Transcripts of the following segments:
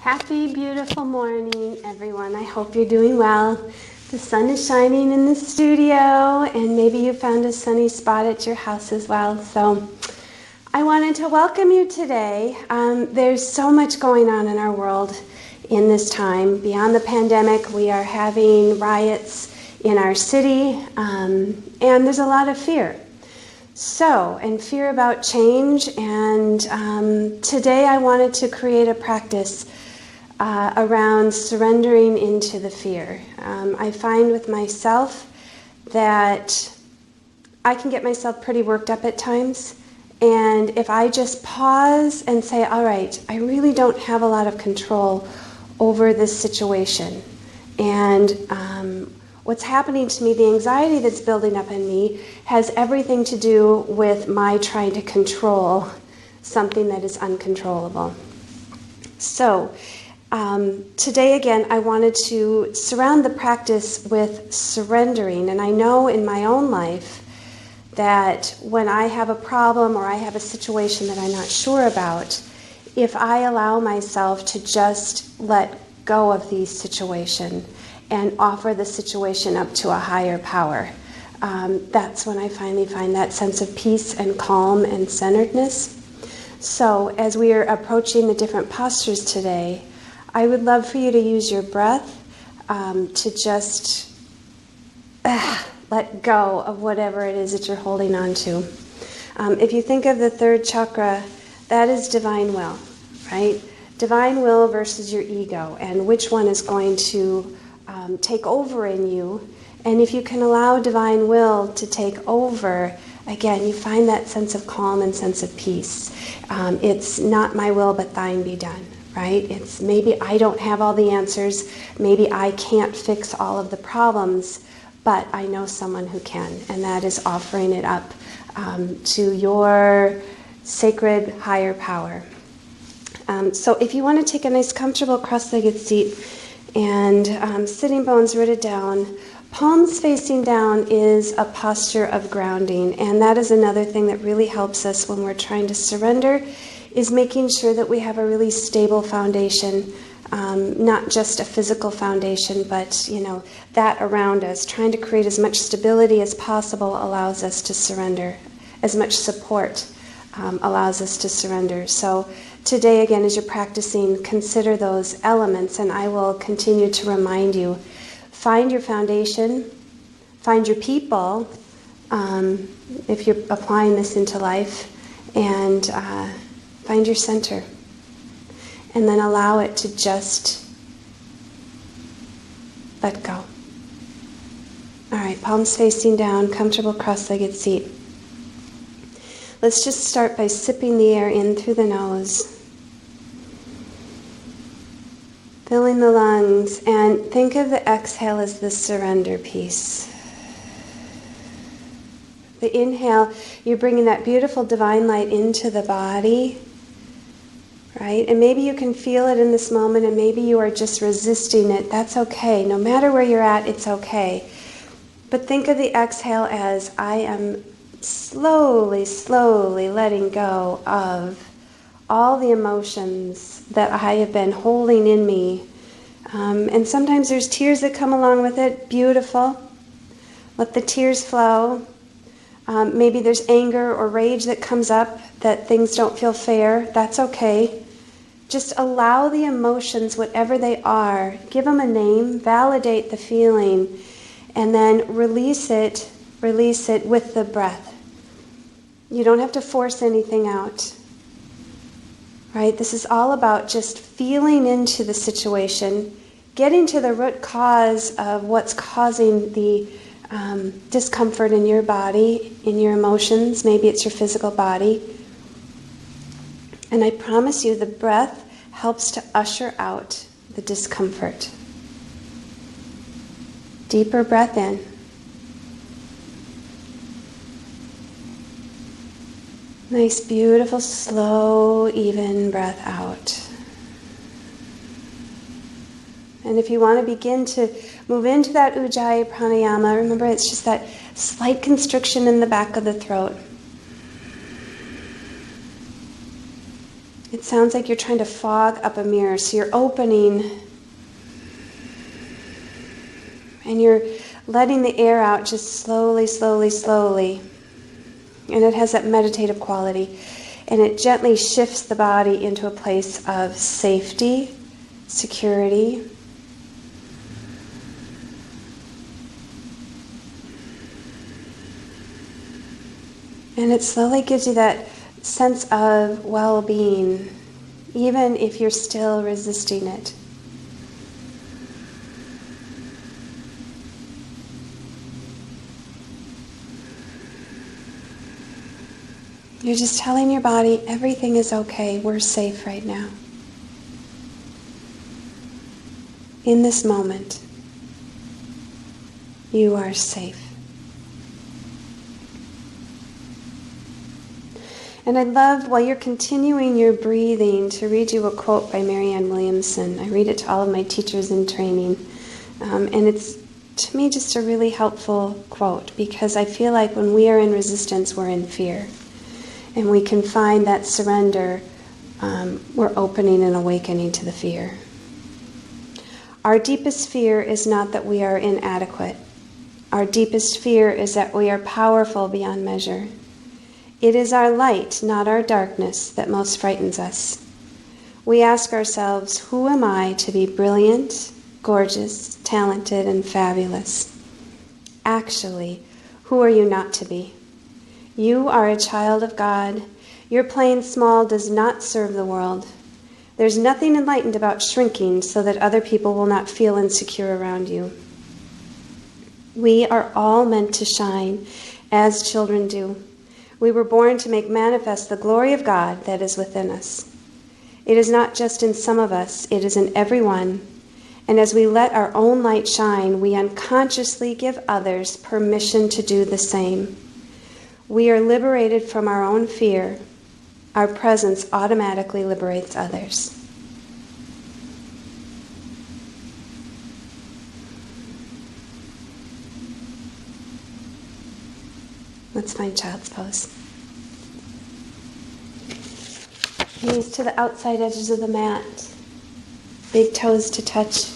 Happy, beautiful morning, everyone. I hope you're doing well. The sun is shining in the studio, and maybe you found a sunny spot at your house as well. So I wanted to welcome you today. There's so much going on in our world in this time. Beyond the pandemic, we are having riots in our city, and there's a lot of fear. And fear about change, and today I wanted to create a practice around surrendering into the fear. I find with myself that I can get myself pretty worked up at times, and if I just pause and say, all right, I really don't have a lot of control over this situation, and what's happening to me, the anxiety that's building up in me, has everything to do with my trying to control something that is uncontrollable. So today again, I wanted to surround the practice with surrendering. And I know in my own life that when I have a problem or I have a situation that I'm not sure about, if I allow myself to just let go of the situation and offer the situation up to a higher power, that's when I finally find that sense of peace and calm and centeredness. So as we are approaching the different postures today, I would love for you to use your breath to just let go of whatever it is that you're holding on to. If you think of the third chakra, that is divine will, right? Divine will versus your ego, and which one is going to take over in you. And if you can allow divine will to take over, again, you find that sense of calm and sense of peace. It's not my will, but thine be done, right? It's maybe I don't have all the answers. Maybe I can't fix all of the problems, but I know someone who can, and that is offering it up to your sacred higher power. So if you want to take a nice comfortable cross-legged seat and sitting bones rooted down, palms facing down is a posture of grounding, and that is another thing that really helps us when we're trying to surrender, is making sure that we have a really stable foundation, not just a physical foundation, but that around us. Trying to create as much stability as possible allows us to surrender. As much support allows us to surrender. So today, again, as you're practicing, consider those elements, and I will continue to remind you. Find your foundation, find your people, if you're applying this into life, and find your center. And then allow it to just let go. All right, palms facing down, comfortable cross-legged seat. Let's just start by sipping the air in through the nose. Filling the lungs, and think of the exhale as the surrender piece. The inhale, you're bringing that beautiful divine light into the body, right? And maybe you can feel it in this moment, and maybe you are just resisting it. That's okay. No matter where you're at, it's okay. But think of the exhale as I am slowly, slowly letting go of all the emotions that I have been holding in me. And sometimes there's tears that come along with it. Beautiful. Let the tears flow. Maybe there's anger or rage that comes up, that things don't feel fair. That's okay. Just allow the emotions, whatever they are, give them a name, validate the feeling, and then release it with the breath. You don't have to force anything out. Right? This is all about just feeling into the situation, getting to the root cause of what's causing the discomfort in your body, in your emotions. Maybe it's your physical body. And I promise you, the breath helps to usher out the discomfort. Deeper breath in. Nice, beautiful, slow, even breath out. And if you want to begin to move into that Ujjayi pranayama, remember it's just that slight constriction in the back of the throat. It sounds like you're trying to fog up a mirror. So you're opening and you're letting the air out just slowly, slowly, slowly. And it has that meditative quality. And it gently shifts the body into a place of safety, security. And it slowly gives you that sense of well-being, even if you're still resisting it. You're just telling your body, everything is okay, we're safe right now. In this moment, you are safe. And I'd love, while you're continuing your breathing, to read you a quote by Marianne Williamson. I read it to all of my teachers in training. And it's, to me, just a really helpful quote, because I feel like when we are in resistance, we're in fear. And we can find that surrender, we're opening and awakening to the fear. Our deepest fear is not that we are inadequate. Our deepest fear is that we are powerful beyond measure. It is our light, not our darkness, that most frightens us. We ask ourselves, who am I to be brilliant, gorgeous, talented, and fabulous? Actually, who are you not to be? You are a child of God. Your playing small does not serve the world. There's nothing enlightened about shrinking so that other people will not feel insecure around you. We are all meant to shine, as children do. We were born to make manifest the glory of God that is within us. It is not just in some of us, it is in everyone. And as we let our own light shine, we unconsciously give others permission to do the same. We are liberated from our own fear. Our presence automatically liberates others. Let's find child's pose. Knees to the outside edges of the mat. Big toes to touch.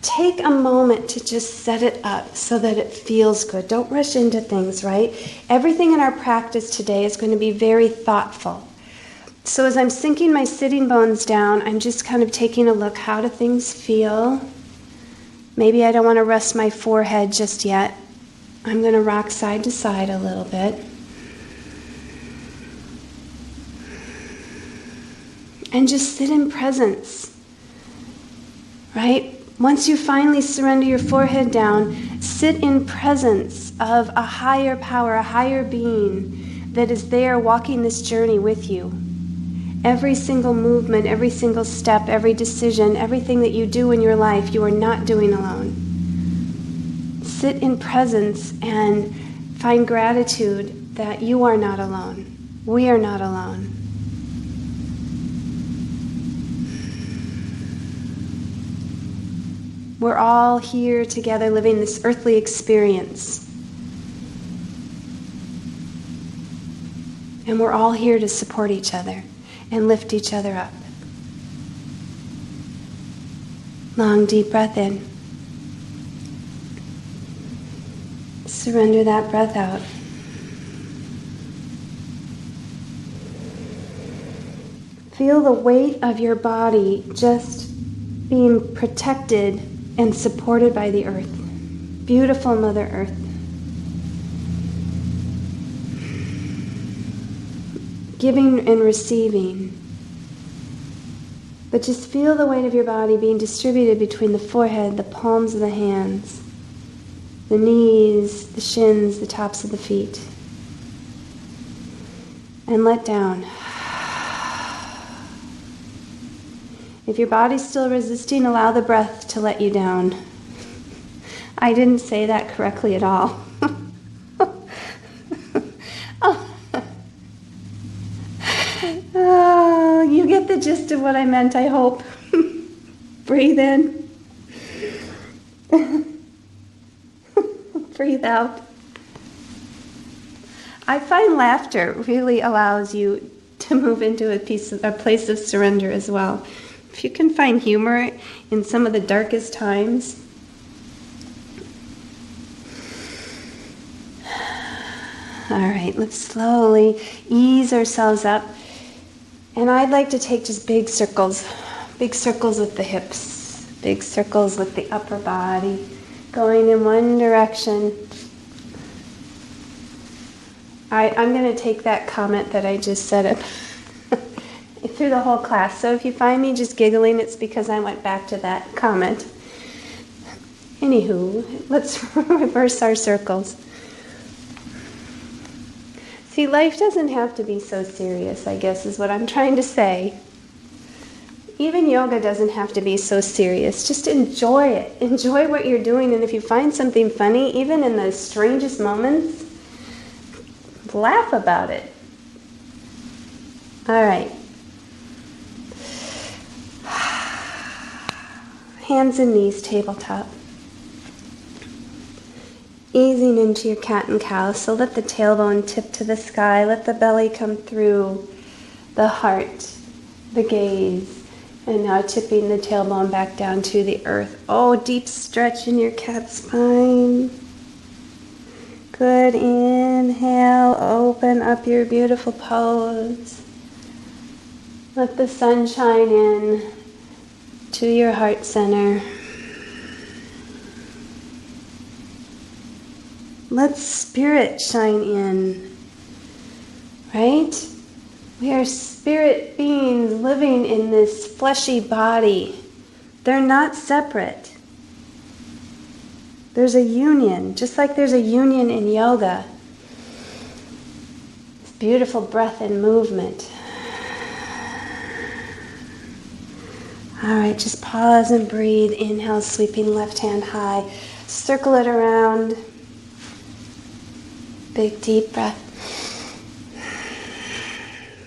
Take a moment to just set it up so that it feels good. Don't rush into things, right? Everything in our practice today is going to be very thoughtful. So as I'm sinking my sitting bones down, I'm just kind of taking a look. How do things feel? Maybe I don't want to rest my forehead just yet. I'm going to rock side to side a little bit. And just sit in presence, right? Once you finally surrender your forehead down, sit in presence of a higher power, a higher being that is there walking this journey with you. Every single movement, every single step, every decision, everything that you do in your life, you are not doing alone. Sit in presence and find gratitude that you are not alone. We are not alone. We're all here together living this earthly experience. And we're all here to support each other and lift each other up. Long, deep breath in. Surrender that breath out. Feel the weight of your body just being protected and supported by the earth. Beautiful Mother Earth. Giving and receiving. But just feel the weight of your body being distributed between the forehead, the palms of the hands, the knees, the shins, the tops of the feet. And let down. If your body's still resisting, allow the breath to let you down. I didn't say that correctly at all. Oh, you get the gist of what I meant, I hope. Breathe in. Breathe out. I find laughter really allows you to move into a place of surrender as well. If you can find humor in some of the darkest times, all right, let's slowly ease ourselves up. And I'd like to take just big circles with the hips, big circles with the upper body, going in one direction. I'm going to take that comment that I just said through the whole class. So if you find me just giggling, it's because I went back to that comment. Anywho, let's reverse our circles. See, life doesn't have to be so serious, I guess, is what I'm trying to say. Even yoga doesn't have to be so serious. Just enjoy it. Enjoy what you're doing. And if you find something funny, even in the strangest moments, laugh about it. All right. Hands and knees, tabletop. Easing into your cat and cow. So let the tailbone tip to the sky. Let the belly come through the heart, the gaze. And now tipping the tailbone back down to the earth. Oh, deep stretch in your cat spine. Good. Inhale, open up your beautiful pose. Let the sun shine in to your heart center. Let spirit shine in, right? We are spirit beings living in this fleshy body. They're not separate. There's a union, just like there's a union in yoga. This beautiful breath and movement. All right, just pause and breathe. Inhale, sweeping left hand high. Circle it around. Big deep breath.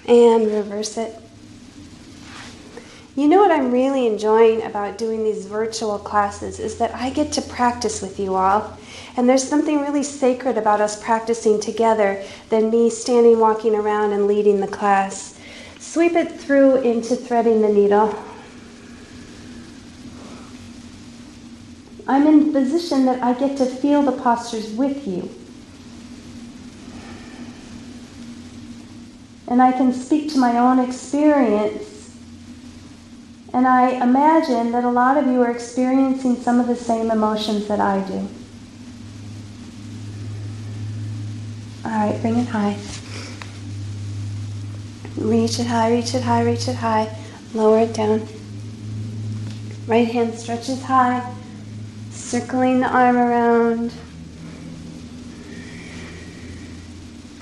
And reverse it. You know what I'm really enjoying about doing these virtual classes is that I get to practice with you all. And there's something really sacred about us practicing together than me standing, walking around and leading the class. Sweep it through into threading the needle. I'm in the position that I get to feel the postures with you. And I can speak to my own experience. And I imagine that a lot of you are experiencing some of the same emotions that I do. All right, bring it high. Reach it high, reach it high, reach it high. Lower it down. Right hand stretches high. Circling the arm around.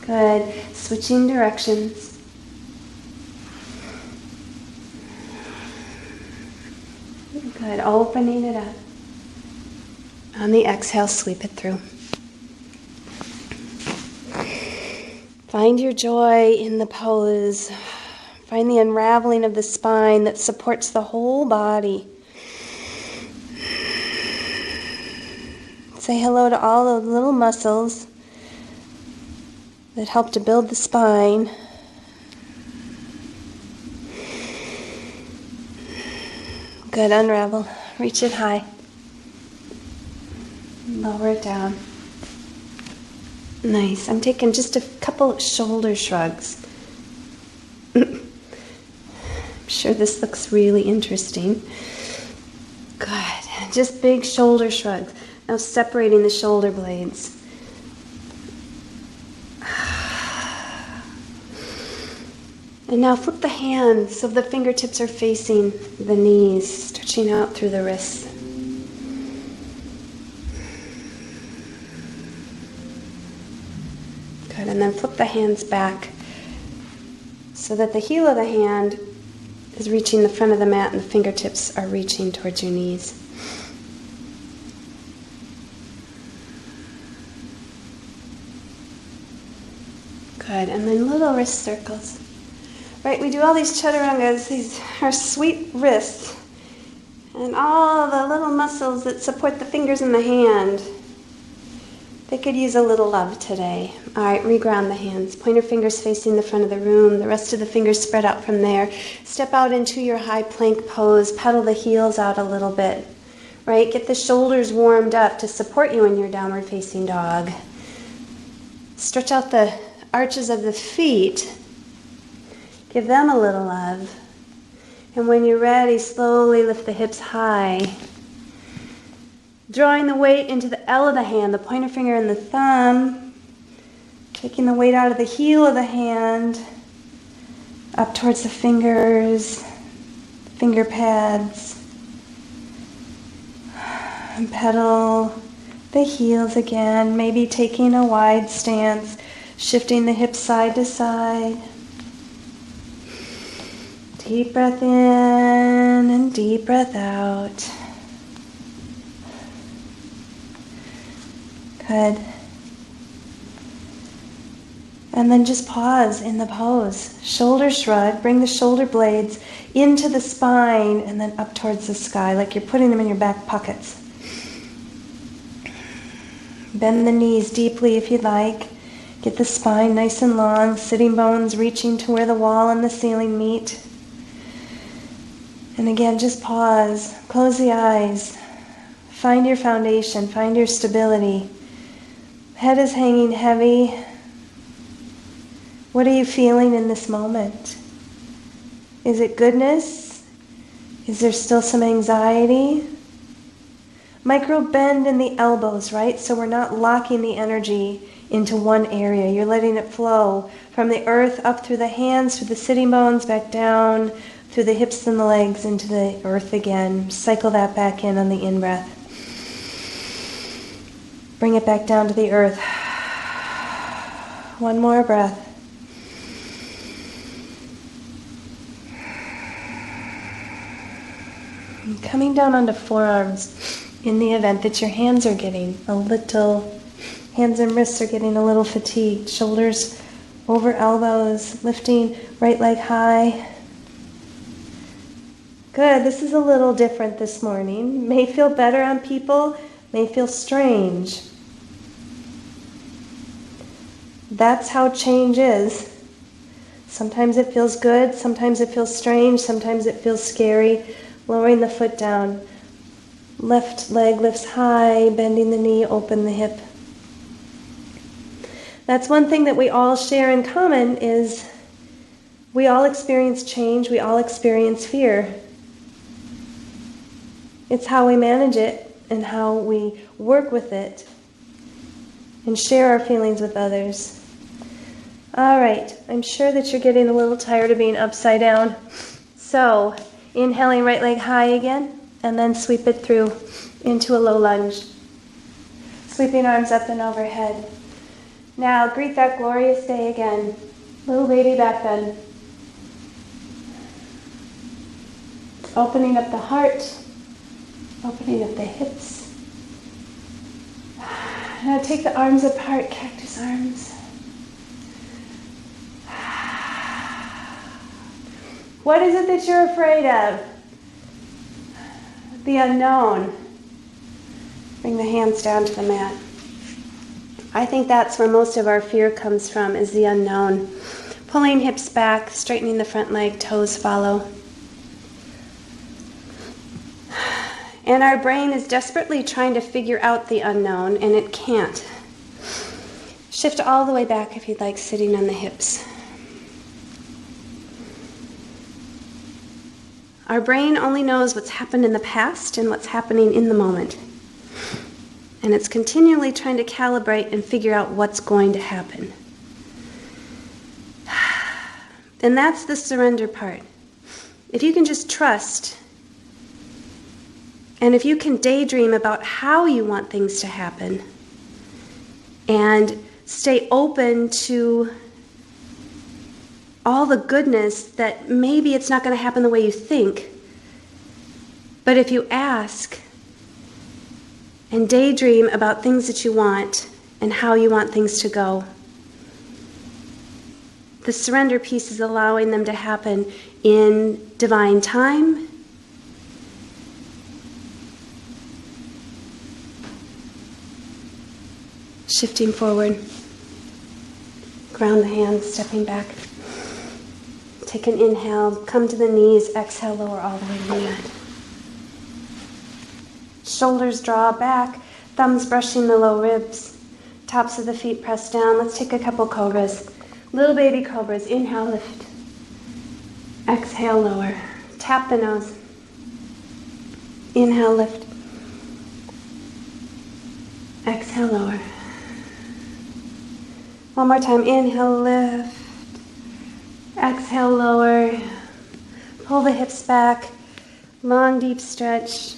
Good. Switching directions. Good. Opening it up. On the exhale, sweep it through. Find your joy in the pose. Find the unraveling of the spine that supports the whole body. Say hello to all the little muscles that help to build the spine. Good, unravel. Reach it high. Lower it down. Nice. I'm taking just a couple shoulder shrugs. I'm sure this looks really interesting. Good. Just big shoulder shrugs. Now separating the shoulder blades. And now flip the hands so the fingertips are facing the knees, stretching out through the wrists. Good, and then flip the hands back so that the heel of the hand is reaching the front of the mat and the fingertips are reaching towards your knees. Good, and then little wrist circles. Right, we do all these chaturangas, these are sweet wrists, and all the little muscles that support the fingers in the hand. They could use a little love today. All right, reground the hands. Pointer fingers facing the front of the room. The rest of the fingers spread out from there. Step out into your high plank pose. Pedal the heels out a little bit. Right? Get the shoulders warmed up to support you in your downward facing dog. Stretch out the arches of the feet. Give them a little love. And when you're ready, slowly lift the hips high. Drawing the weight into the L of the hand, the pointer finger and the thumb. Taking the weight out of the heel of the hand, up towards the fingers, finger pads. And pedal the heels again, maybe taking a wide stance, shifting the hips side to side. Deep breath in and deep breath out. Good. And then just pause in the pose. Shoulder shrug, bring the shoulder blades into the spine and then up towards the sky, like you're putting them in your back pockets. Bend the knees deeply if you'd like. Get the spine nice and long, sitting bones reaching to where the wall and the ceiling meet. And again, just pause, close the eyes, find your foundation, find your stability. Head is hanging heavy. What are you feeling in this moment? Is it goodness? Is there still some anxiety? Micro bend in the elbows, right? So we're not locking the energy into one area. You're letting it flow from the earth up through the hands, through the sitting bones, back down, through the hips and the legs into the earth again. Cycle that back in on the in-breath. Bring it back down to the earth. One more breath. And coming down onto forearms in the event that your hands are getting a little, hands and wrists are getting a little fatigued. Shoulders over elbows, lifting right leg high. Good, this is a little different this morning. May feel better on people, may feel strange. That's how change is. Sometimes it feels good, sometimes it feels strange, sometimes it feels scary. Lowering the foot down. Left leg lifts high, bending the knee, open the hip. That's one thing that we all share in common is we all experience change, we all experience fear. It's how we manage it and how we work with it and share our feelings with others. All right, I'm sure that you're getting a little tired of being upside down. So, inhaling right leg high again, and then sweep it through into a low lunge. Sweeping arms up and overhead. Now, greet that glorious day again. Little baby back bend. Opening up the heart. Opening up the hips. Now take the arms apart, cactus arms. What is it that you're afraid of? The unknown. Bring the hands down to the mat. I think that's where most of our fear comes from, is the unknown. Pulling hips back, straightening the front leg, toes follow. And our brain is desperately trying to figure out the unknown, and it can't. Shift all the way back if you'd like, sitting on the hips. Our brain only knows what's happened in the past and what's happening in the moment. And it's continually trying to calibrate and figure out what's going to happen. And that's the surrender part. If you can just trust, and if you can daydream about how you want things to happen, and stay open to all the goodness that maybe it's not going to happen the way you think, but if you ask and daydream about things that you want and how you want things to go, the surrender piece is allowing them to happen in divine time, shifting forward. Ground the hands, stepping back. Take an inhale, come to the knees, exhale, lower all the way to the mat. Shoulders draw back, thumbs brushing the low ribs, tops of the feet pressed down. Let's take a couple cobras. Little baby cobras, inhale, lift. Exhale, lower. Tap the nose. Inhale, lift. Exhale, lower. One more time, inhale, lift. Exhale, lower. Pull the hips back. Long, deep stretch.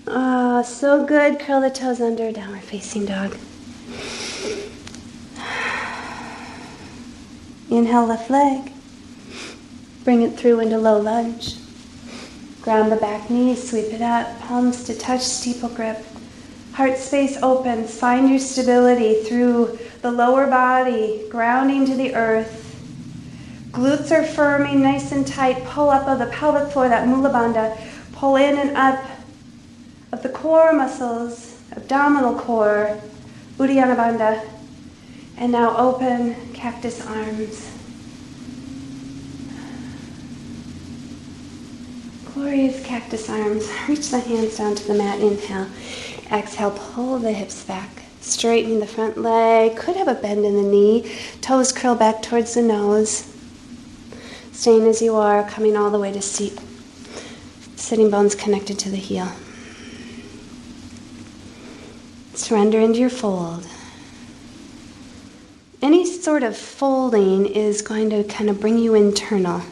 Ah, so good. Curl the toes under, downward facing dog. Inhale, left leg. Bring it through into low lunge. Ground the back knees, sweep it up. Palms to touch, steeple grip. Heart space opens. Find your stability through the lower body, grounding to the earth. Glutes are firming nice and tight. Pull up of the pelvic floor, that Mula Bandha. Pull in and up of the core muscles, abdominal core, Uddiyana Bandha. And now open cactus arms. Glorious cactus arms. Reach the hands down to the mat. Inhale. Exhale, pull the hips back. Straightening the front leg. Could have a bend in the knee. Toes curl back towards the nose. Staying as you are, coming all the way to seat. Sitting bones connected to the heel. Surrender into your fold. Any sort of folding is going to kind of bring you internal.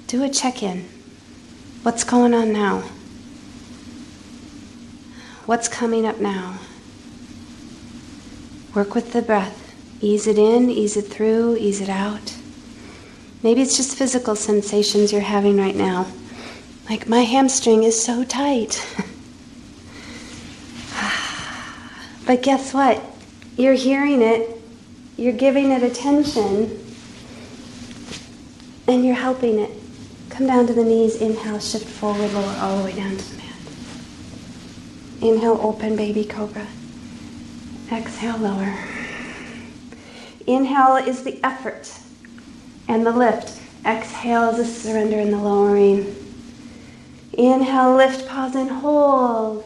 Do a check-in. What's going on now? What's coming up now? Work with the breath. Ease it in, ease it through, ease it out. Maybe it's just physical sensations you're having right now. Like, my hamstring is so tight. But guess what? You're hearing it, you're giving it attention, and you're helping it. Come down to the knees, inhale, shift forward, lower all the way down to the mat. Inhale, open baby cobra. Exhale, lower. Inhale is the effort and the lift. Exhale is the surrender and the lowering. Inhale, lift, pause, and hold.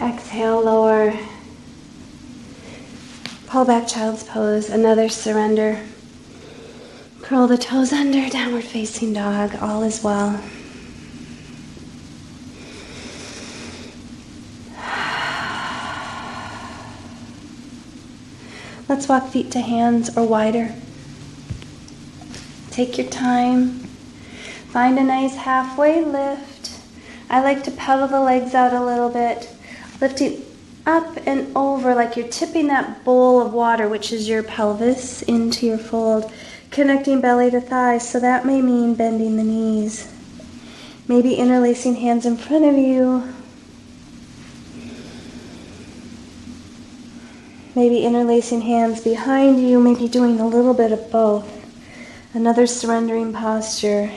Exhale, lower. Pull back, child's pose. Another surrender. Curl the toes under, downward facing dog. All is well. Let's walk feet to hands or wider. Take your time. Find a nice halfway lift. I like to pedal the legs out a little bit. Lifting up and over like you're tipping that bowl of water, which is your pelvis, into your fold. Connecting belly to thighs, so that may mean bending the knees. Maybe interlacing hands in front of you. Maybe interlacing hands behind you, maybe doing a little bit of both. Another surrendering posture.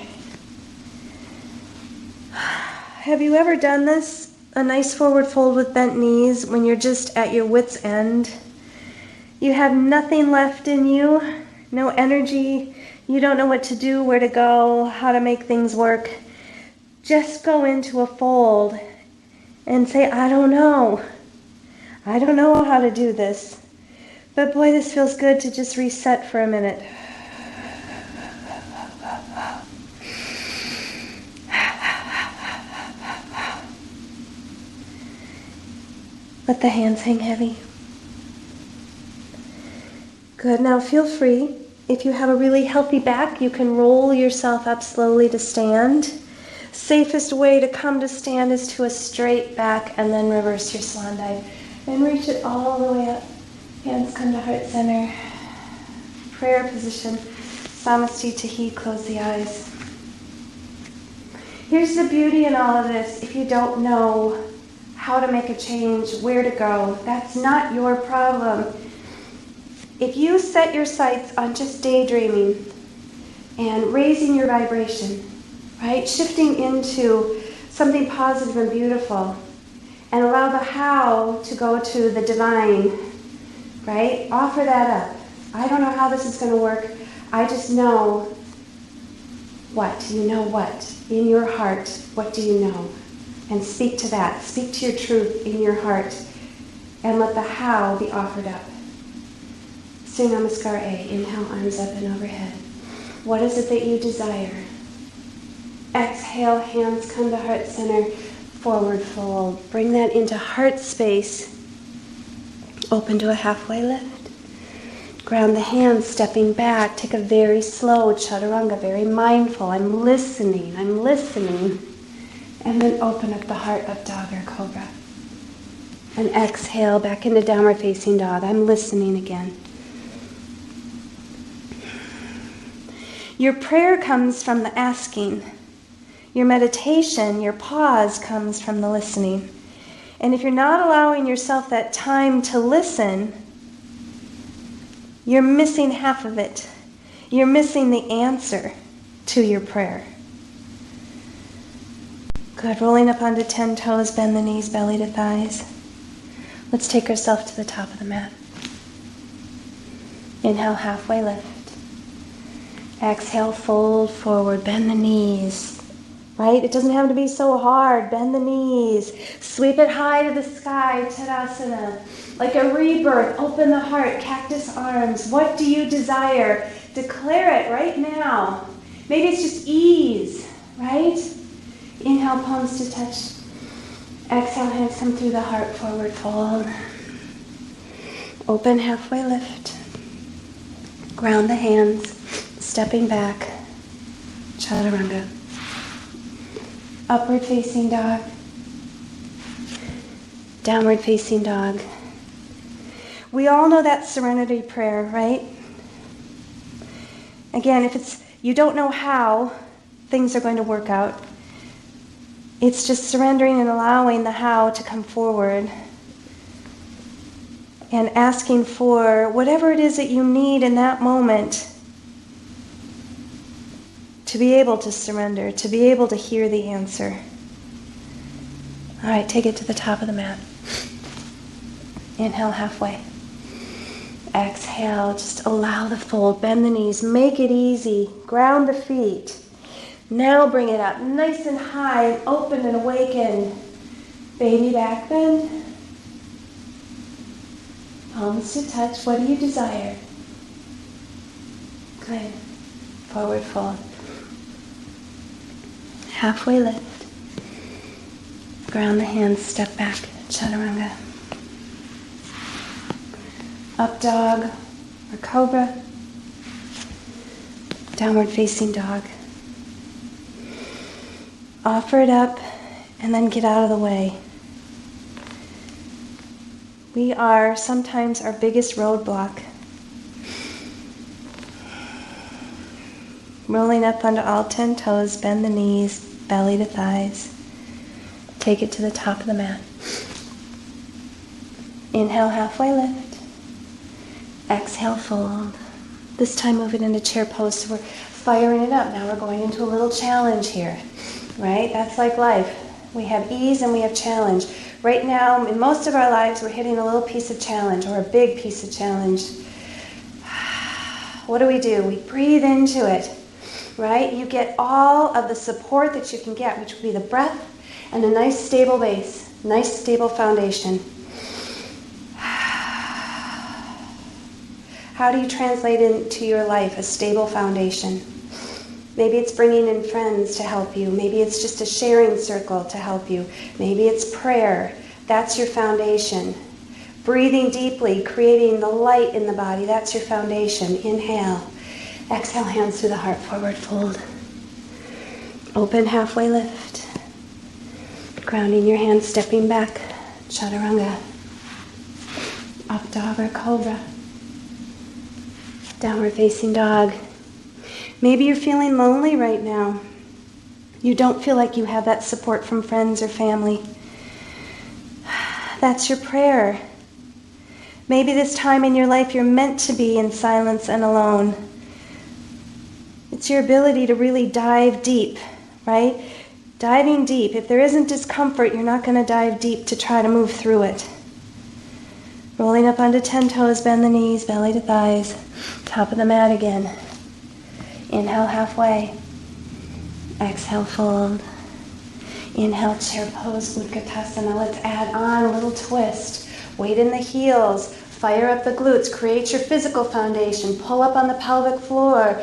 Have you ever done this? A nice forward fold with bent knees when you're just at your wit's end. You have nothing left in you, no energy. You don't know what to do, where to go, how to make things work. Just go into a fold and say, I don't know. I don't know how to do this. But boy, this feels good to just reset for a minute. Let the hands hang heavy. Good, now feel free. If you have a really healthy back, you can roll yourself up slowly to stand. Safest way to come to stand is to a straight back and then reverse your swan dive. And reach it all the way up. Hands come to heart center. Prayer position. Samasti Tahi, close the eyes. Here's the beauty in all of this. If you don't know how to make a change, where to go, that's not your problem. If you set your sights on just daydreaming and raising your vibration, right? Shifting into something positive and beautiful, and allow the how to go to the divine, right? Offer that up. I don't know how this is going to work. I just know what. You know what? In your heart, what do you know? And speak to that. Speak to your truth in your heart. And let the how be offered up. Surya Namaskar A. Inhale, arms up and overhead. What is it that you desire? Exhale, hands come to heart center. Forward fold. Bring that into heart space. Open to a halfway lift. Ground the hands, stepping back. Take a very slow chaturanga, very mindful. I'm listening. And then open up the heart of dog or cobra. And exhale back into downward facing dog. I'm listening again. Your prayer comes from the asking. Your meditation, your pause comes from the listening. And if you're not allowing yourself that time to listen, you're missing half of it. You're missing the answer to your prayer. Good. Rolling up onto 10 toes, bend the knees, belly to thighs. Let's take ourselves to the top of the mat. Inhale, halfway lift. Exhale, fold forward, bend the knees. Right? It doesn't have to be so hard. Bend the knees. Sweep it high to the sky, Tadasana. Like a rebirth, open the heart, cactus arms. What do you desire? Declare it right now. Maybe it's just ease, right? Inhale, palms to touch. Exhale, hands come through the heart, forward fold. Open, halfway lift. Ground the hands, stepping back. Chaturanga. Upward facing dog. Downward facing dog. We all know that serenity prayer, right? Again, if it's you don't know how things are going to work out, it's just surrendering and allowing the how to come forward and asking for whatever it is that you need in that moment to be able to surrender, to be able to hear the answer. All right, take it to the top of the mat. Inhale, halfway. Exhale, just allow the fold. Bend the knees, make it easy. Ground the feet. Now bring it up nice and high and open and awaken. Baby back bend. Palms to touch. What do you desire? Good. Forward fold. Halfway lift. Ground the hands, step back. Chaturanga. Up dog or cobra. Downward facing dog. Offer it up and then get out of the way. We are sometimes our biggest roadblock. Rolling up onto all 10 toes, bend the knees, belly to thighs. Take it to the top of the mat. Inhale, halfway lift. Exhale, fold. This time move it into chair pose, so we're firing it up. Now we're going into a little challenge here, right? That's like life. We have ease and we have challenge. Right now, in most of our lives, we're hitting a little piece of challenge or a big piece of challenge. What do? We breathe into it, right? You get all of the support that you can get, which would be the breath and a nice stable base, nice stable foundation. How do you translate into your life a stable foundation? Maybe it's bringing in friends to help you. Maybe it's just a sharing circle to help you. Maybe it's prayer. That's your foundation. Breathing deeply, creating the light in the body. That's your foundation. Inhale. Exhale, hands to the heart, forward fold. Open, halfway lift. Grounding your hands, stepping back. Chaturanga. Up dog or cobra. Downward facing dog. Maybe you're feeling lonely right now. You don't feel like you have that support from friends or family. That's your prayer. Maybe this time in your life you're meant to be in silence and alone. It's your ability to really dive deep, right? Diving deep. If there isn't discomfort, you're not going to dive deep to try to move through it. Rolling up onto 10 toes, bend the knees, belly to thighs. Top of the mat again. Inhale halfway. Exhale, fold. Inhale, chair pose, Utkatasana. Let's add on a little twist. Weight in the heels. Fire up the glutes. Create your physical foundation. Pull up on the pelvic floor.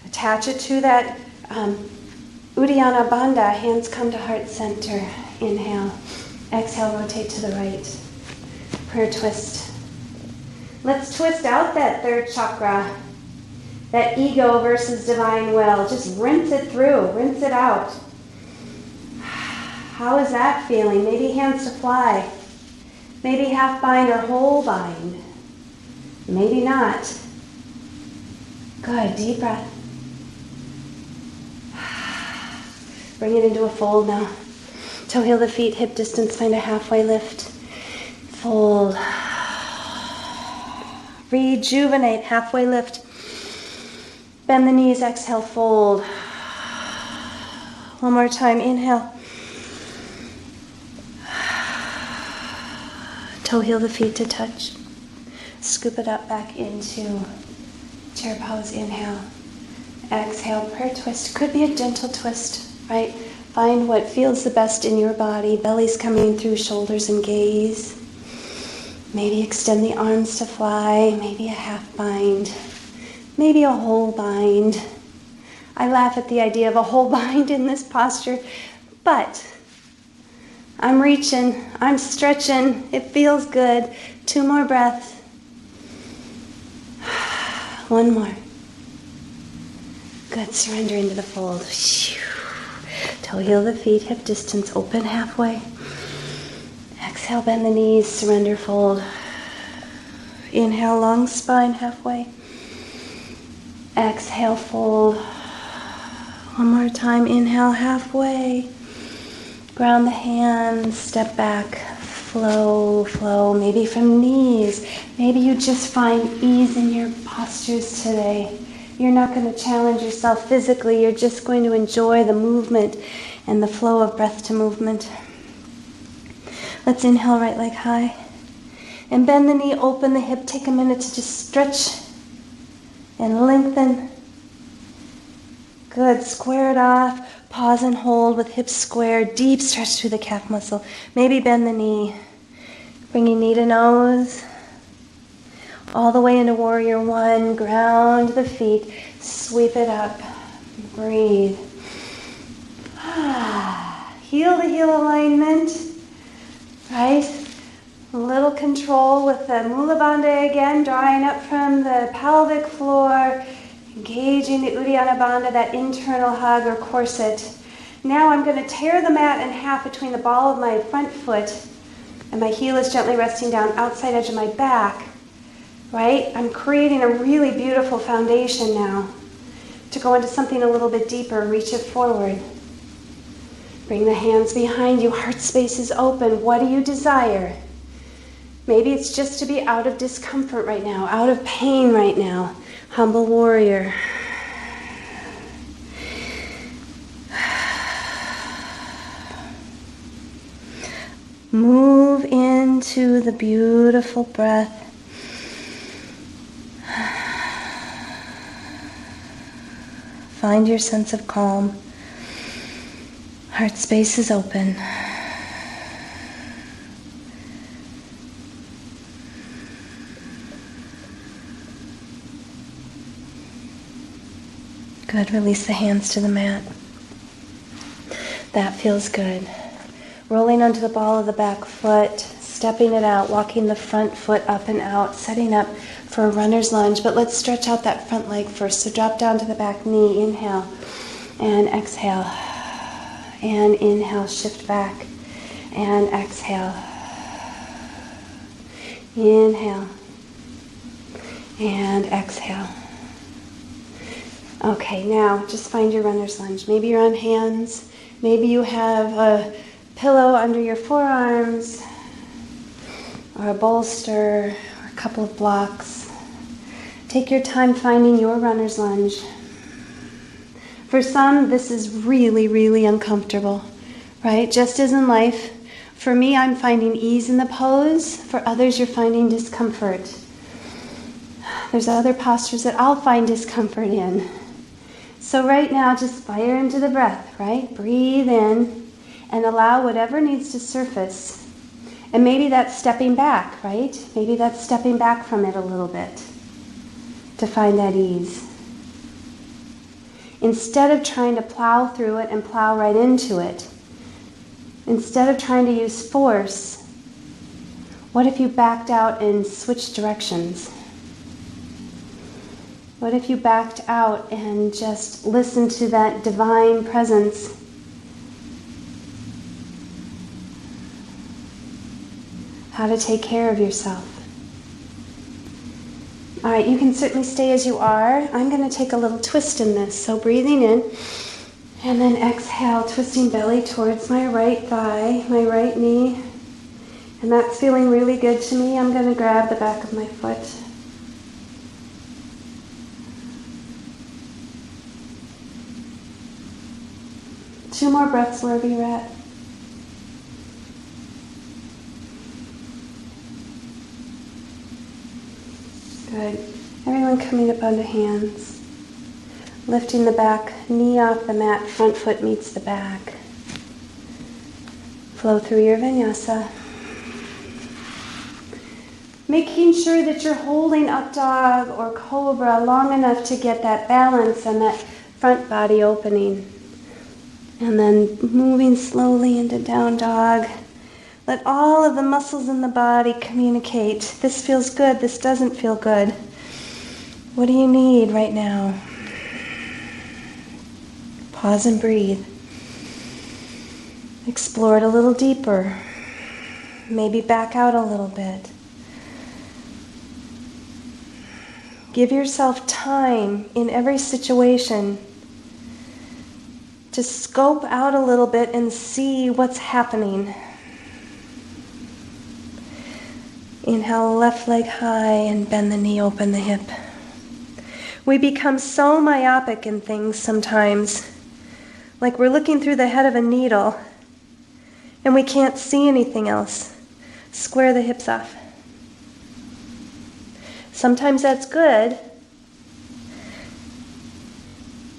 Attach it to that Uddiyana Bandha. Hands come to heart center. Inhale. Exhale, rotate to the right. Prayer twist. Let's twist out that third chakra. That ego versus divine will. Just rinse it through. Rinse it out. How is that feeling? Maybe hands to fly. Maybe half bind or whole bind. Maybe not. Good. Deep breath. Bring it into a fold now. Toe heel the feet, hip distance, find a halfway lift. Fold. Rejuvenate, halfway lift. Bend the knees, exhale, fold. One more time, inhale. Toe heel the feet to touch. Scoop it up back into chair pose, inhale. Exhale, prayer twist. Could be a gentle twist, right? Find what feels the best in your body. Belly's coming through, shoulders and gaze. Maybe extend the arms to fly. Maybe a half bind. Maybe a whole bind. I laugh at the idea of a whole bind in this posture, but I'm reaching, I'm stretching. It feels good. 2 more breaths. One more. Good, surrender into the fold. Toe heel the feet, hip distance, open halfway. Exhale, bend the knees, surrender, fold. Inhale, long spine, halfway. Exhale, fold. One more time, inhale, halfway. Ground the hands, step back, flow, flow. Maybe from knees. Maybe you just find ease in your postures today. You're not going to challenge yourself physically. You're just going to enjoy the movement and the flow of breath to movement. Let's inhale, right leg high. And bend the knee, open the hip. Take a minute to just stretch and lengthen. Good, square it off. Pause and hold with hips squared. Deep stretch through the calf muscle. Maybe bend the knee. Bringing knee to nose. All the way into warrior one. Ground the feet. Sweep it up. Breathe. Heel to heel alignment. Right? A little control with the Mula Bandha again. Drawing up from the pelvic floor. Engaging the Uddiyana Bandha, that internal hug or corset. Now I'm going to tear the mat in half between the ball of my front foot and my heel is gently resting down outside edge of my back. Right? I'm creating a really beautiful foundation now to go into something a little bit deeper. Reach it forward. Bring the hands behind you. Heart space is open. What do you desire? Maybe it's just to be out of discomfort right now, out of pain right now. Humble warrior. Move into the beautiful breath. Find your sense of calm. Heart space is open. Good, release the hands to the mat. That feels good. Rolling onto the ball of the back foot, stepping it out, walking the front foot up and out, setting up for a runner's lunge. But let's stretch out that front leg first. So drop down to the back knee, inhale, and exhale. And inhale, shift back, and exhale. Inhale, and exhale. Okay, now just find your runner's lunge. Maybe you're on hands. Maybe you have a pillow under your forearms or a bolster or a couple of blocks. Take your time finding your runner's lunge. For some, this is really, really uncomfortable. right? Just as in life, for me, I'm finding ease in the pose. For others, you're finding discomfort. There's other postures that I'll find discomfort in. So right now, just fire into the breath, right? Breathe in and allow whatever needs to surface. And maybe that's stepping back, right? Maybe that's stepping back from it a little bit to find that ease. Instead of trying to plow through it and plow right into it, instead of trying to use force, what if you backed out and switched directions? What if you backed out and just listened to that divine presence? How to take care of yourself. All right, you can certainly stay as you are. I'm going to take a little twist in this. So breathing in, and then exhale, twisting belly towards my right thigh, my right knee. And that's feeling really good to me. I'm going to grab the back of my foot. Two more breaths wherever you're at. Good. Everyone coming up onto hands. Lifting the back knee off the mat, front foot meets the back. Flow through your vinyasa. Making sure that you're holding up dog or cobra long enough to get that balance and that front body opening. And then moving slowly into down dog. Let all of the muscles in the body communicate. This feels good, this doesn't feel good. What do you need right now? Pause and breathe. Explore it a little deeper. Maybe back out a little bit. Give yourself time in every situation to scope out a little bit and see what's happening. Inhale, left leg high and bend the knee, open the hip. We become so myopic in things sometimes, like we're looking through the head of a needle and we can't see anything else. Square the hips off. Sometimes that's good,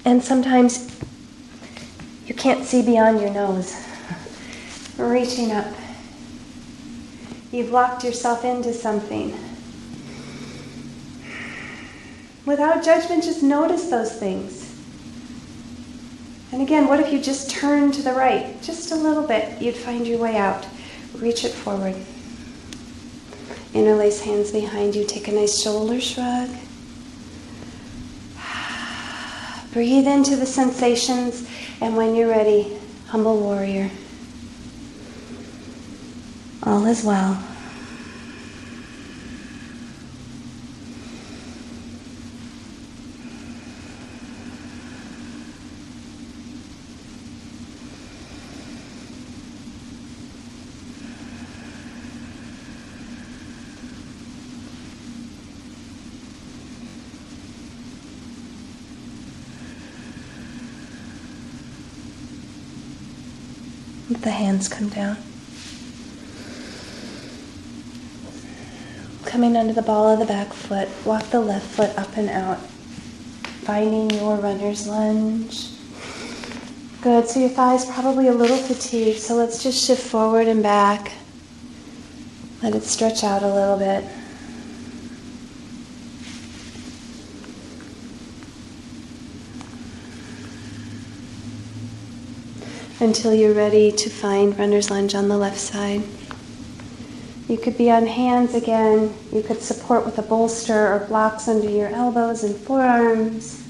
and sometimes you can't see beyond your nose. Reaching up. You've locked yourself into something. Without judgment, just notice those things. And again, what if you just turn to the right? Just a little bit. You'd find your way out. Reach it forward. Interlace hands behind you. Take a nice shoulder shrug. Breathe into the sensations, and when you're ready, humble warrior. All is well. Let the hands come down. Coming under the ball of the back foot, walk the left foot up and out, finding your runner's lunge. Good, so your thigh's probably a little fatigued, so let's just shift forward and back. Let it stretch out a little bit. Until you're ready to find runner's lunge on the left side. You could be on hands again. You could support with a bolster or blocks under your elbows and forearms.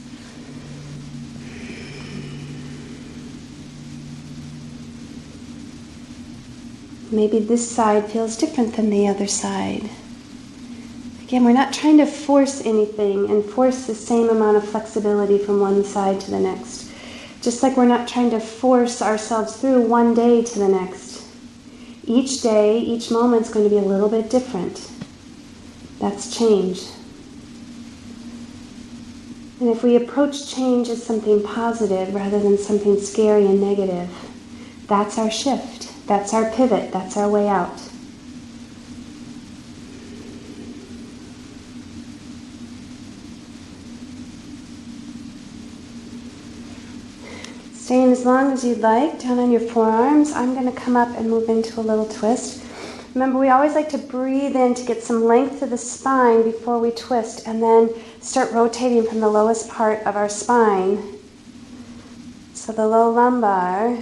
Maybe this side feels different than the other side. Again, we're not trying to force anything and force the same amount of flexibility from one side to the next. Just like we're not trying to force ourselves through one day to the next. Each day, each moment's going to be a little bit different. That's change. And if we approach change as something positive rather than something scary and negative, That's our shift. That's our pivot. That's our way out. Staying as long as you'd like, down on your forearms. I'm going to come up and move into a little twist. Remember, we always like to breathe in to get some length to the spine before we twist, and then start rotating from the lowest part of our spine. So the low lumbar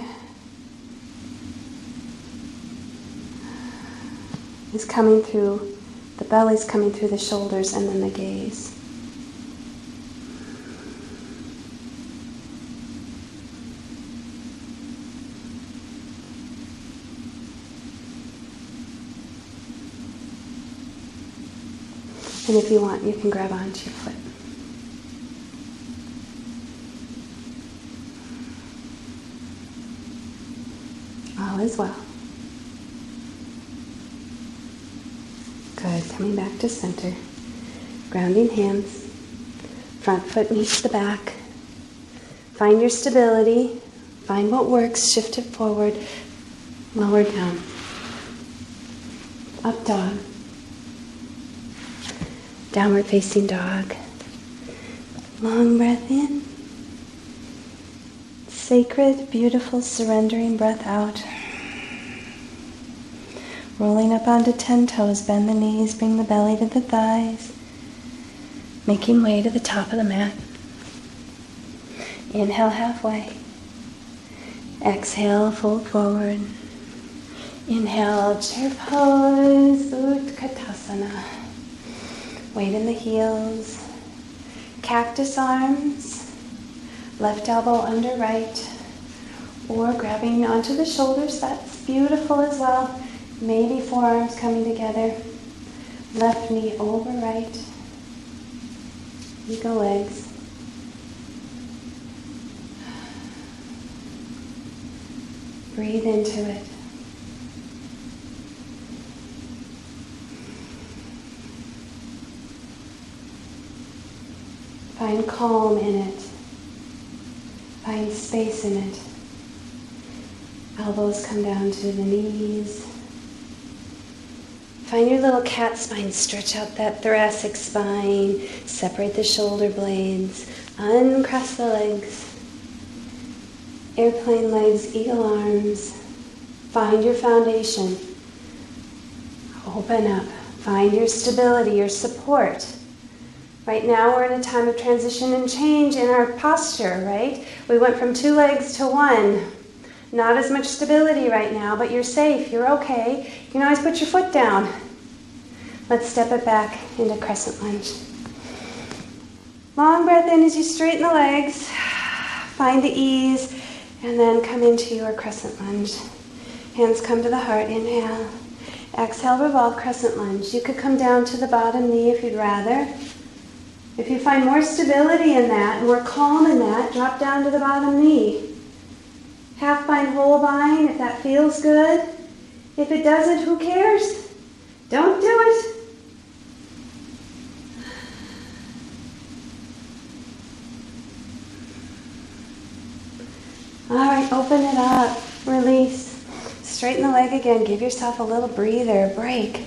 is coming through, the belly's coming through the shoulders, and then the gaze. And if you want, you can grab onto your foot. All is well. Good. Coming back to center. Grounding hands. Front foot meets the back. Find your stability. Find what works. Shift it forward. Lower down. Up dog. Downward facing dog. Long breath in. Sacred, beautiful, surrendering breath out. Rolling up onto 10 toes, bend the knees, bring the belly to the thighs. Making way to the top of the mat. Inhale halfway. Exhale, fold forward. Inhale, chair pose, Utkatasana. Weight in the heels, cactus arms, left elbow under right, or grabbing onto the shoulders, that's beautiful as well. Maybe forearms coming together, left knee over right, eagle legs. Breathe into it. Find calm in it. Find space in it. Elbows come down to the knees. Find your little cat spine. Stretch out that thoracic spine. Separate the shoulder blades. Uncross the legs. Airplane legs, eagle arms. Find your foundation. Open up. Find your stability, your support. Right now we're in a time of transition and change in our posture, right? We went from 2 legs to 1. Not as much stability right now, but you're safe, you're okay. You can always put your foot down. Let's step it back into crescent lunge. Long breath in as you straighten the legs. Find the ease, and then come into your crescent lunge. Hands come to the heart, inhale. Exhale, revolve, crescent lunge. You could come down to the bottom knee if you'd rather. If you find more stability in that, more calm in that, drop down to the bottom knee. Half bind, whole bind, if that feels good. If it doesn't, who cares? Don't do it. All right, open it up, release. Straighten the leg again, give yourself a little breather, break.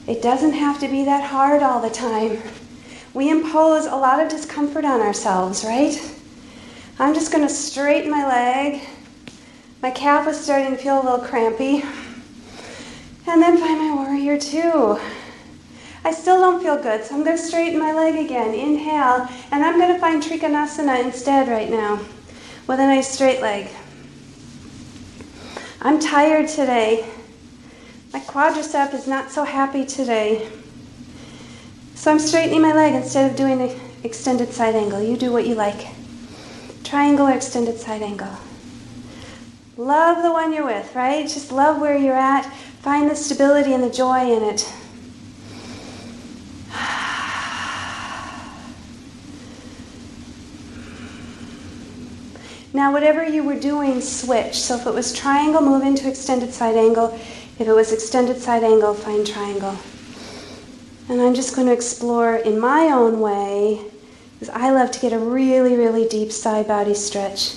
It doesn't have to be that hard all the time. We impose a lot of discomfort on ourselves, right? I'm just going to straighten my leg. My calf is starting to feel a little crampy. And then find my warrior 2. I still don't feel good, so I'm going to straighten my leg again. Inhale, and I'm going to find Trikonasana instead right now with a nice straight leg. I'm tired today. My quadricep is not so happy today. So I'm straightening my leg instead of doing the extended side angle. You do what you like. Triangle or extended side angle. Love the one you're with, right? Just love where you're at. Find the stability and the joy in it. Now, whatever you were doing, switch. So if it was triangle, move into extended side angle. If it was extended side angle, find triangle. And I'm just going to explore in my own way, because I love to get a really, really deep side body stretch.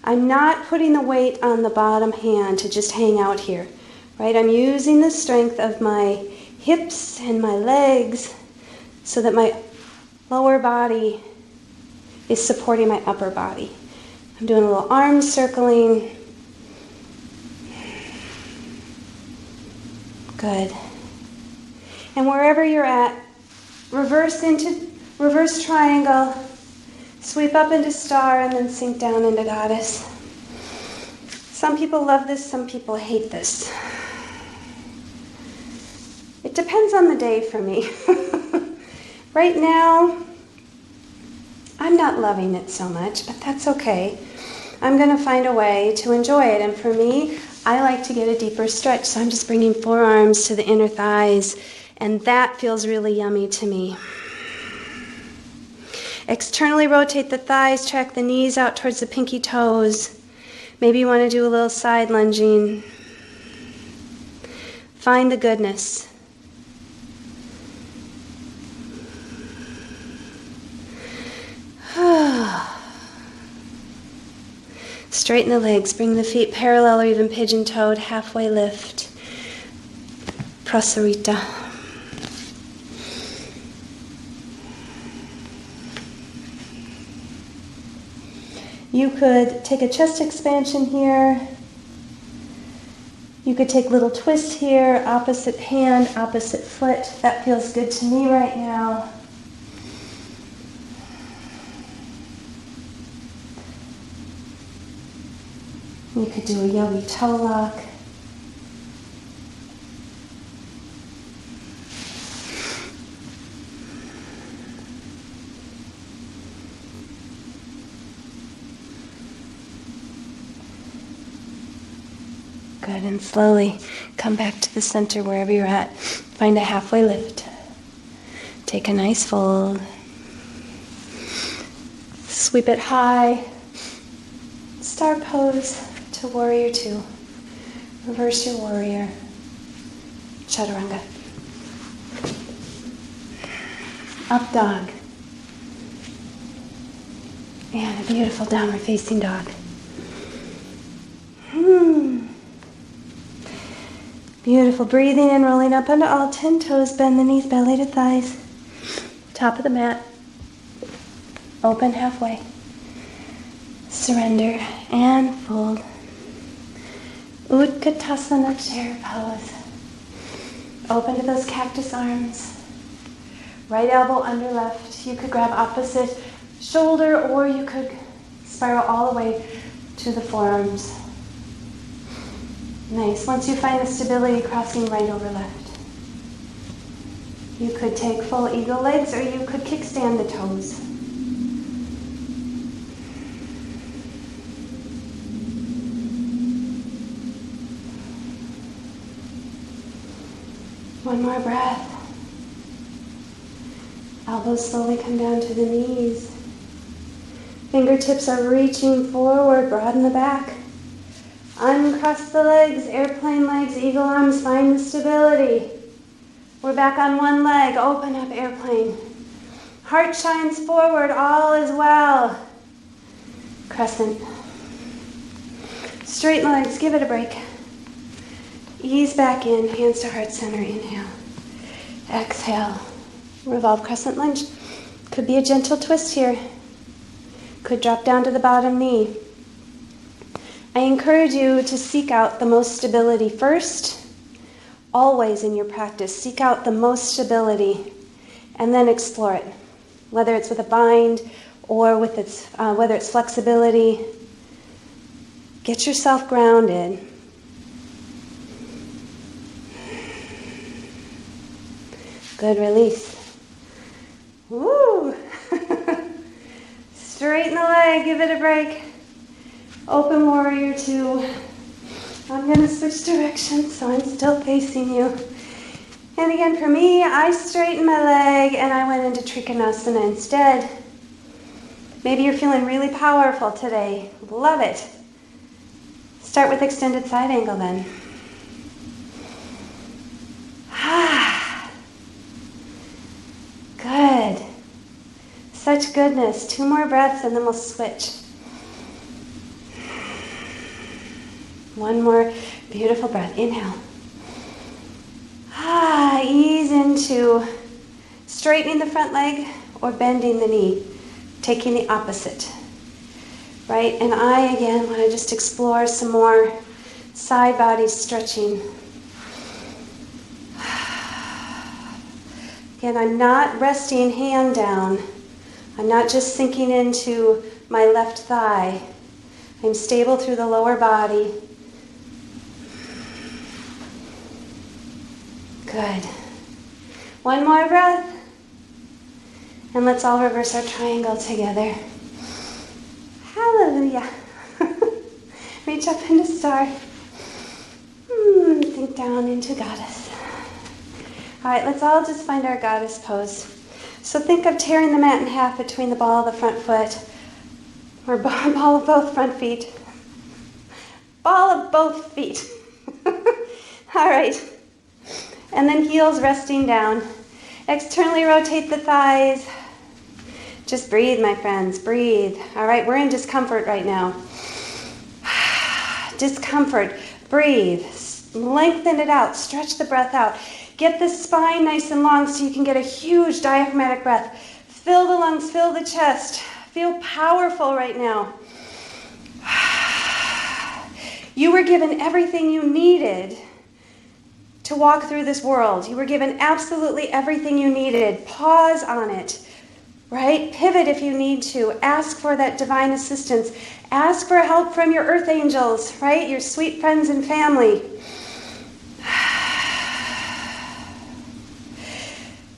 I'm not putting the weight on the bottom hand to just hang out here, right? I'm using the strength of my hips and my legs so that my lower body is supporting my upper body. I'm doing a little arm circling. Good. And wherever you're at, reverse triangle, sweep up into star, and then sink down into goddess. Some people love this, some people hate this. It depends on the day for me. Right now, I'm not loving it so much, but that's okay. I'm going to find a way to enjoy it. And for me, I like to get a deeper stretch, so I'm just bringing forearms to the inner thighs, and that feels really yummy to me. Externally rotate the thighs, track the knees out towards the pinky toes. Maybe you want to do a little side lunging. Find the goodness. Straighten the legs, bring the feet parallel or even pigeon-toed, halfway lift. Prasarita. You could take a chest expansion here. You could take a little twist here, opposite hand, opposite foot. That feels good to me right now. You could do a yogi toe lock. Good, and slowly come back to the center wherever you're at. Find a halfway lift. Take a nice fold. Sweep it high. Star pose to warrior two. Reverse your warrior. Chaturanga. Up dog. And a beautiful downward facing dog. Beautiful. Breathing in, rolling up onto all 10 toes. Bend the knees, belly to thighs. Top of the mat. Open halfway. Surrender and fold. Utkatasana chair pose. Open to those cactus arms. Right elbow under left. You could grab opposite shoulder, or you could spiral all the way to the forearms. Nice. Once you find the stability, crossing right over left. You could take full eagle legs, or you could kickstand the toes. One more breath. Elbows slowly come down to the knees. Fingertips are reaching forward, broaden the back. Uncross the legs, airplane legs, eagle arms, find the stability. We're back on one leg, open up airplane. Heart shines forward, all is well. Crescent. Straighten legs, give it a break. Ease back in, hands to heart center, inhale. Exhale. Revolve crescent lunge. Could be a gentle twist here. Could drop down to the bottom knee. I encourage you to seek out the most stability first. Always in your practice, seek out the most stability and then explore it. Whether it's with a bind or with whether it's flexibility. Get yourself grounded. Good, release. Woo! Straighten the leg, give it a break. Open warrior two. I'm going to switch directions, so I'm still facing you. And again, for me, I straightened my leg and I went into Trikonasana instead. Maybe you're feeling really powerful today. Love it. Start with extended side angle then. Good. Such goodness. 2 more breaths and then we'll switch. One more beautiful breath. Inhale. Ease into straightening the front leg or bending the knee, taking the opposite. Right? And I, again, want to just explore some more side body stretching. Again, I'm not resting hand down. I'm not just sinking into my left thigh. I'm stable through the lower body. Good. One more breath. And let's all reverse our triangle together. Hallelujah. Reach up into star. Sink down into goddess. All right, let's all just find our goddess pose. So think of tearing the mat in half between the ball of the front foot, or ball of both front feet. Ball of both feet. All right. And then heels resting down. Externally rotate the thighs. Just breathe, my friends, breathe. All right, we're in discomfort right now. Discomfort, breathe. Lengthen it out, stretch the breath out. Get the spine nice and long so you can get a huge diaphragmatic breath. Fill the lungs, fill the chest. Feel powerful right now. You were given everything you needed to walk through this world. You were given absolutely everything you needed. Pause on it, right? Pivot if you need to. Ask for that divine assistance. Ask for help from your earth angels, right? Your sweet friends and family.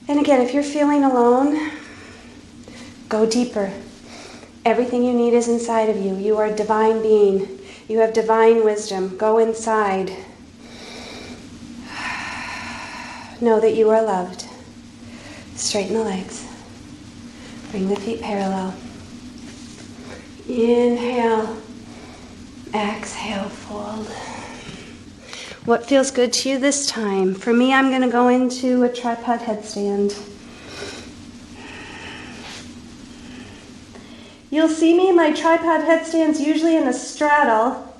And again, if you're feeling alone, go deeper. Everything you need is inside of you. You are a divine being. You have divine wisdom. Go inside. Know that you are loved. Straighten the legs. Bring the feet parallel. Inhale. Exhale, fold. What feels good to you this time? For me, I'm going to go into a tripod headstand. You'll see me in my tripod headstands usually in a straddle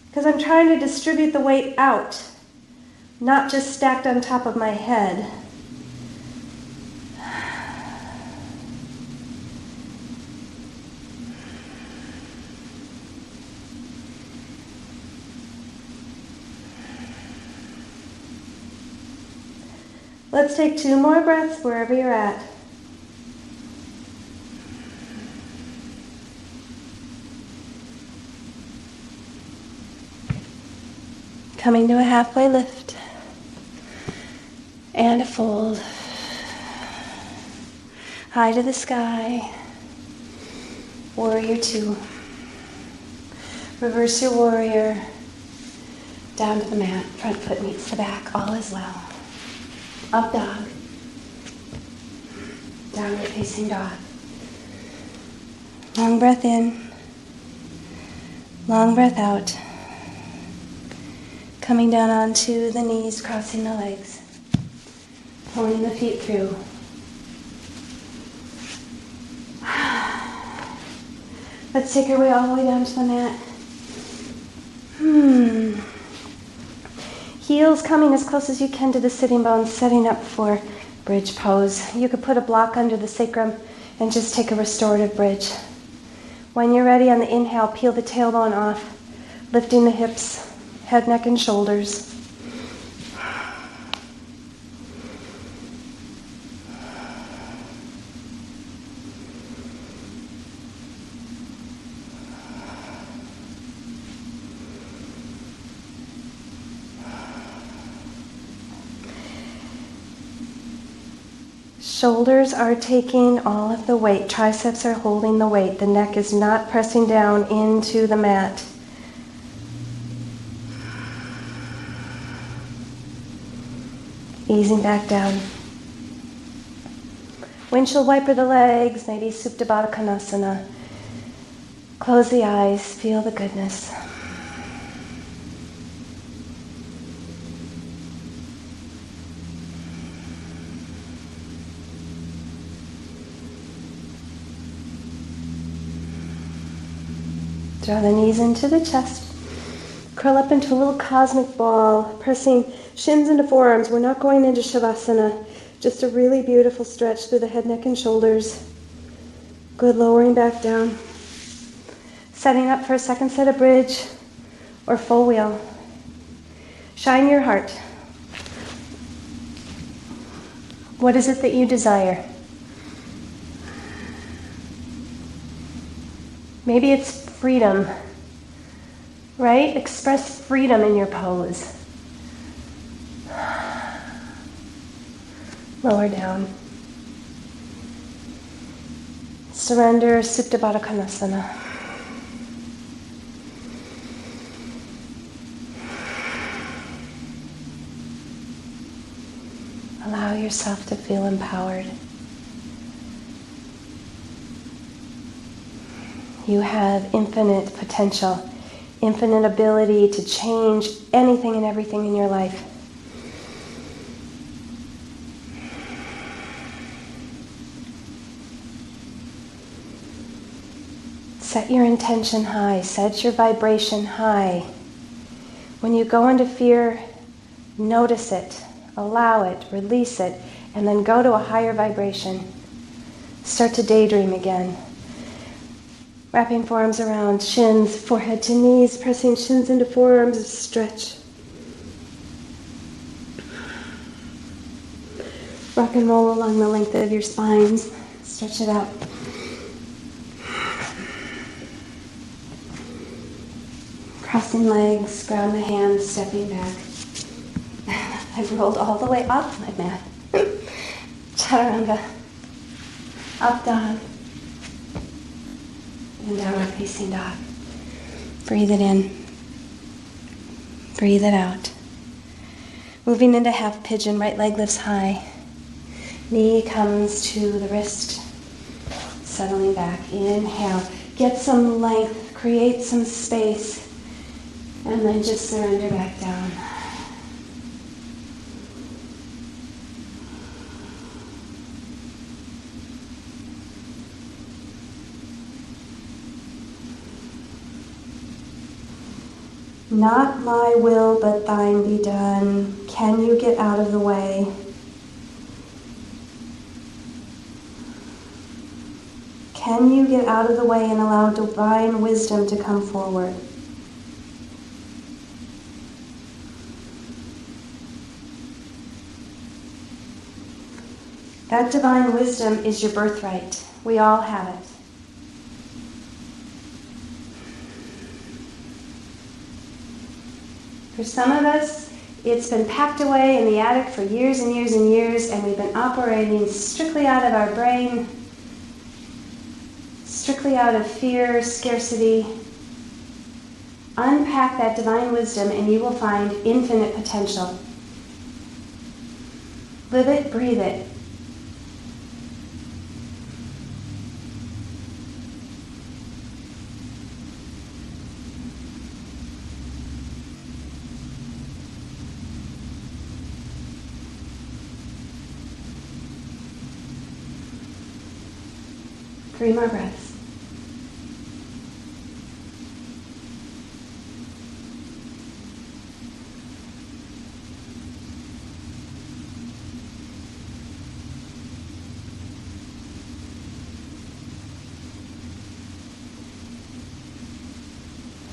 because I'm trying to distribute the weight out, not just stacked on top of my head. Let's take 2 more breaths wherever you're at. Coming to a halfway lift and a fold. High to the sky. Warrior 2. Reverse your warrior. Down to the mat. Front foot meets the back. All is well. Up dog. Downward facing dog. Long breath in. Long breath out. Coming down onto the knees, crossing the legs. Pulling the feet through. Let's take our way all the way down to the mat. Heels coming as close as you can to the sitting bones, setting up for bridge pose. You could put a block under the sacrum and just take a restorative bridge. When you're ready on the inhale, peel the tailbone off, lifting the hips, head, neck, and shoulders. Shoulders are taking all of the weight. Triceps are holding the weight. The neck is not pressing down into the mat. Easing back down. Windshield wiper the legs, maybe Supta Baddha Konasana. Close the eyes, feel the goodness. Draw the knees into the chest. Curl up into a little cosmic ball, pressing shins into forearms. We're not going into Shavasana, just a really beautiful stretch through the head, neck, and shoulders. Good, lowering back down. Setting up for a second set of bridge or full wheel. Shine your heart. What is it that you desire? Maybe it's freedom, right? Express freedom in your pose. Lower down. Surrender, Supta Baddha Konasana. Allow yourself to feel empowered. You have infinite potential, infinite ability to change anything and everything in your life. Set your intention high, set your vibration high. When you go into fear, notice it, allow it, release it, and then go to a higher vibration. Start to daydream again. Wrapping forearms around shins, forehead to knees, pressing shins into forearms, stretch. Rock and roll along the length of your spines. Stretch it out. Crossing legs, ground the hands, stepping back. I rolled all the way off my mat. Chaturanga. Up dog. And downward facing dog. Breathe it in. Breathe it out. Moving into half pigeon, right leg lifts high. Knee comes to the wrist. Settling back. Inhale. Get some length. Create some space. And then just surrender back down. Not my will, but thine be done. Can you get out of the way? Can you get out of the way and allow divine wisdom to come forward? That divine wisdom is your birthright. We all have it. For some of us, it's been packed away in the attic for years and years and years, and we've been operating strictly out of our brain, strictly out of fear, scarcity. Unpack that divine wisdom and you will find infinite potential. Live it, breathe it. Three more breaths.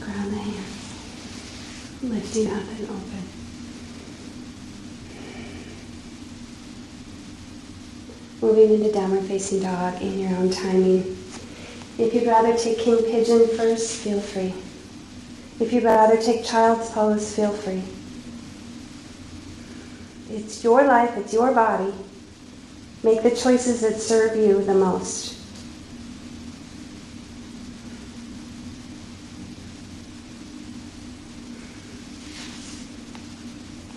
Ground the hands. Lifting up and open. Moving into downward facing dog in your own timing. If you'd rather take king pigeon first, feel free. If you'd rather take child's pose, feel free. It's your life, it's your body. Make the choices that serve you the most.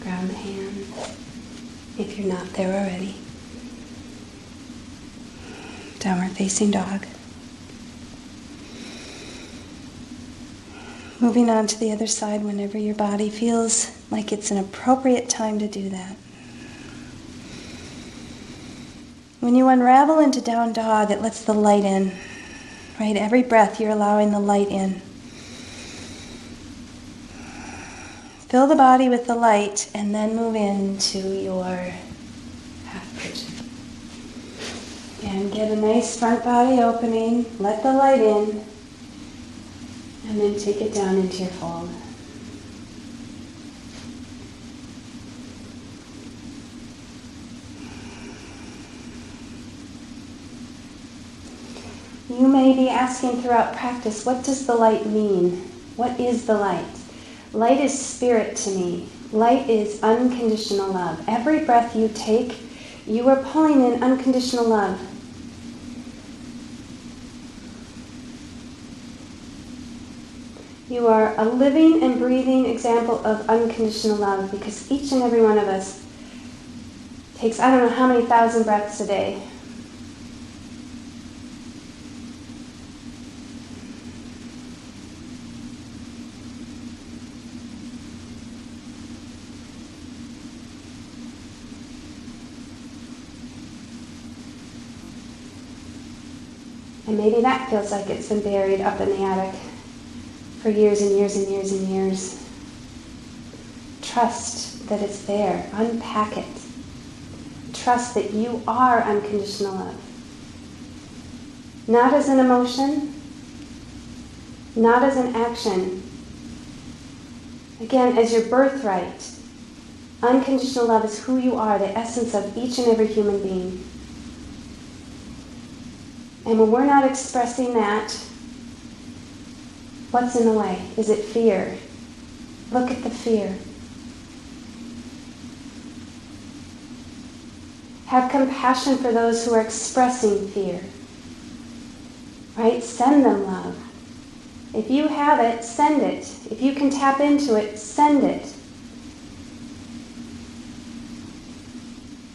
Ground the hands if you're not there already. Downward facing dog. Moving on to the other side whenever your body feels like it's an appropriate time to do that. When you unravel into down dog, it lets the light in, right? Every breath you're allowing the light in. Fill the body with the light and then move into your half pigeon. And get a nice front body opening. Let the light in. And then take it down into your fold. You may be asking throughout practice, what does the light mean? What is the light? Light is spirit to me. Light is unconditional love. Every breath you take, you are pulling in unconditional love. You are a living and breathing example of unconditional love because each and every one of us takes, I don't know how many thousand breaths a day. And maybe that feels like it's been buried up in the attic for years and years and years and years. Trust that it's there. Unpack it. Trust that you are unconditional love. Not as an emotion, not as an action. Again, as your birthright. Unconditional love is who you are, the essence of each and every human being. And when we're not expressing that, what's in the way? Is it fear? Look at the fear. Have compassion for those who are expressing fear. Right? Send them love. If you have it, send it. If you can tap into it, send it.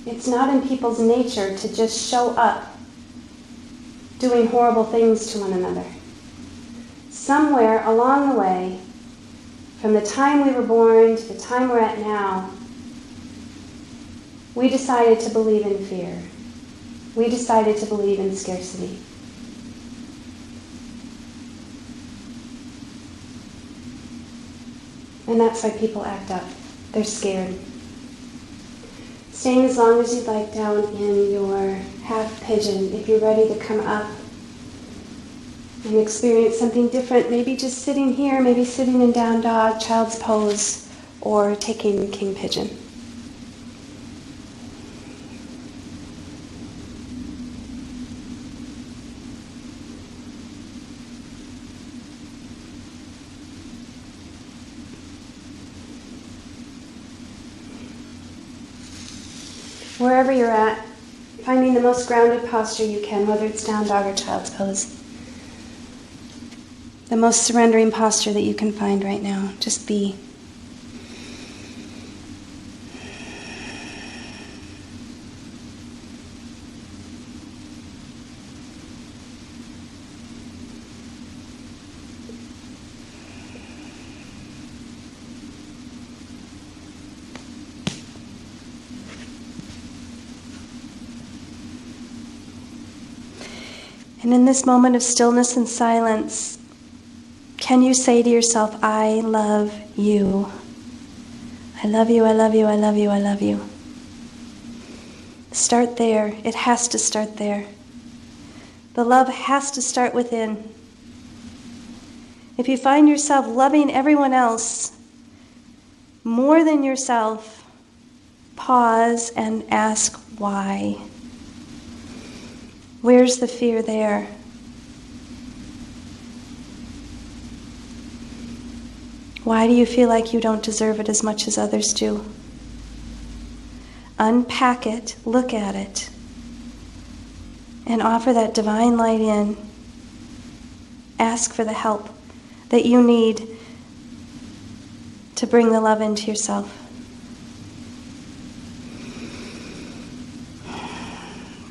It's not in people's nature to just show up doing horrible things to one another. Somewhere along the way, from the time we were born to the time we're at now, we decided to believe in fear. We decided to believe in scarcity. And that's why people act up. They're scared. Staying as long as you'd like down in your half pigeon. If you're ready to come up and experience something different, maybe just sitting here, maybe sitting in down dog, child's pose, or taking king pigeon. Wherever you're at, finding the most grounded posture you can, whether it's down dog or child's pose. The most surrendering posture that you can find right now. Just be. And in this moment of stillness and silence, can you say to yourself, I love you. I love you, I love you, I love you, I love you. Start there. It has to start there. The love has to start within. If you find yourself loving everyone else more than yourself, pause and ask why. Where's the fear there? Why do you feel like you don't deserve it as much as others do? Unpack it, look at it, and offer that divine light in. Ask for the help that you need to bring the love into yourself.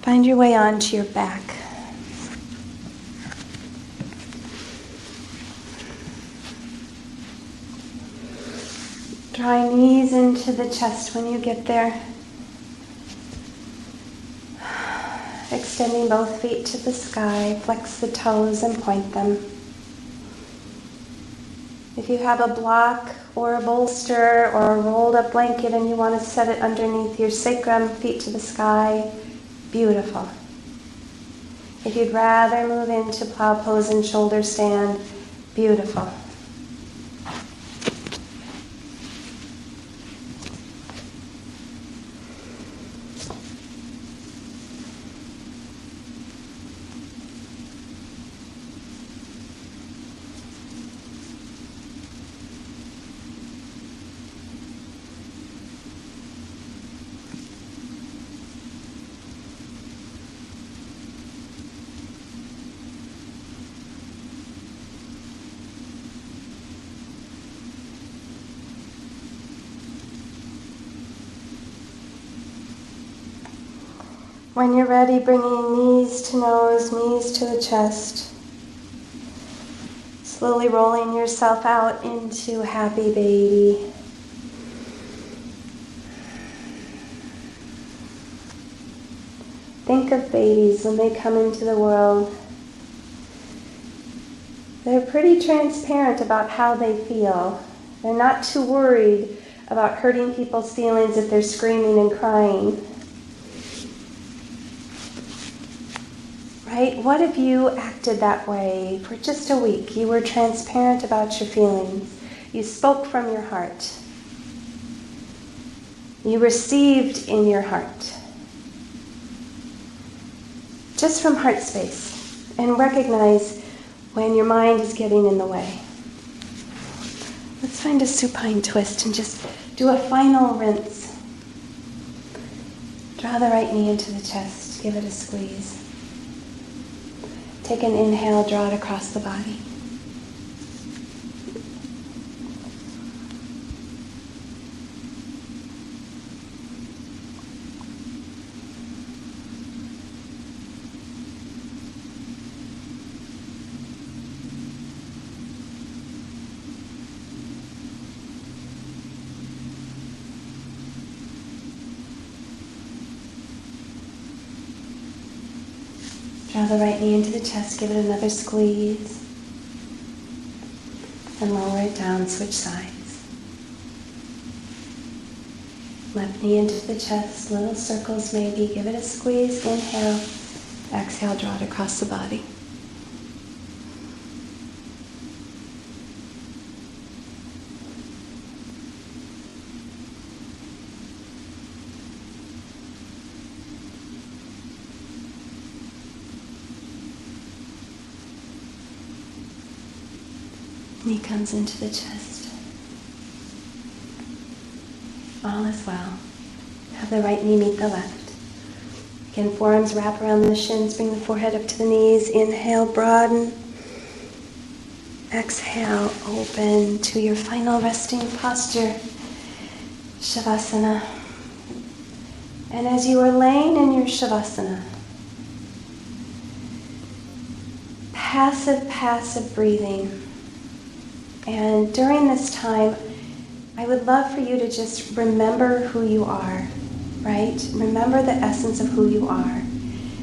Find your way onto your back. Draw knees into the chest when you get there. Extending both feet to the sky, flex the toes and point them. If If you have a block or a bolster or a rolled up blanket and you want to set it underneath your sacrum, feet to the sky, beautiful. If you'd rather move into plow pose and shoulder stand, beautiful. When you're ready, bringing knees to nose, knees to the chest. Slowly rolling yourself out into happy baby. Think of babies when they come into the world. They're pretty transparent about how they feel. They're not too worried about hurting people's feelings if they're screaming and crying. Right? What if you acted that way for just a week? You were transparent about your feelings. You spoke from your heart. You received in your heart. Just from heart space. And recognize when your mind is getting in the way. Let's find a supine twist and just do a final rinse. Draw the right knee into the chest. Give it a squeeze. Take an inhale, draw it across the body. Draw the right knee into the chest, give it another squeeze, and lower it down, switch sides. Left knee into the chest, little circles maybe, give it a squeeze, inhale, exhale, draw it across the body. Knee comes into the chest. All is well. Have the right knee meet the left. Again, forearms wrap around the shins, bring the forehead up to the knees. Inhale, broaden. Exhale, open to your final resting posture, Shavasana. And as you are laying in your Shavasana, passive breathing. And during this time, I would love for you to just remember who you are, right? Remember the essence of who you are,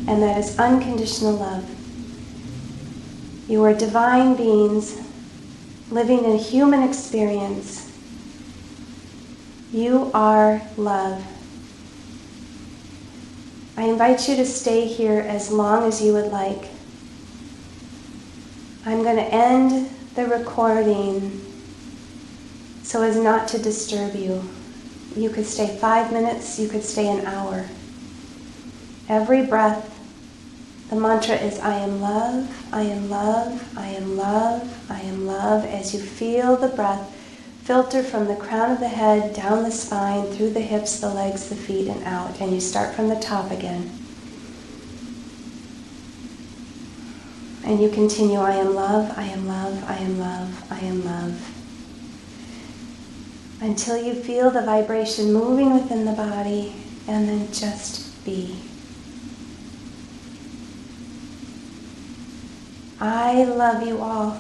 and that is unconditional love. You are divine beings living in a human experience. You are love. I invite you to stay here as long as you would like. I'm going to end the recording so as not to disturb you. You could stay 5 minutes, you could stay an hour. Every breath, the mantra is I am love, I am love, I am love, I am love, as you feel the breath filter from the crown of the head, down the spine, through the hips, the legs, the feet, and out. And you start from the top again. And you continue, I am love, I am love, I am love, I am love. Until you feel the vibration moving within the body, and then just be. I love you all.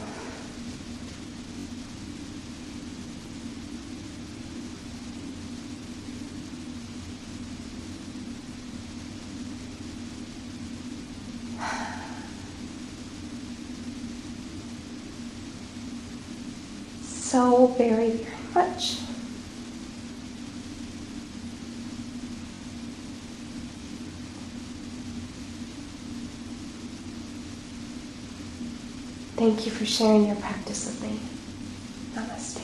so very, very much. Thank you for sharing your practice with me. Namaste.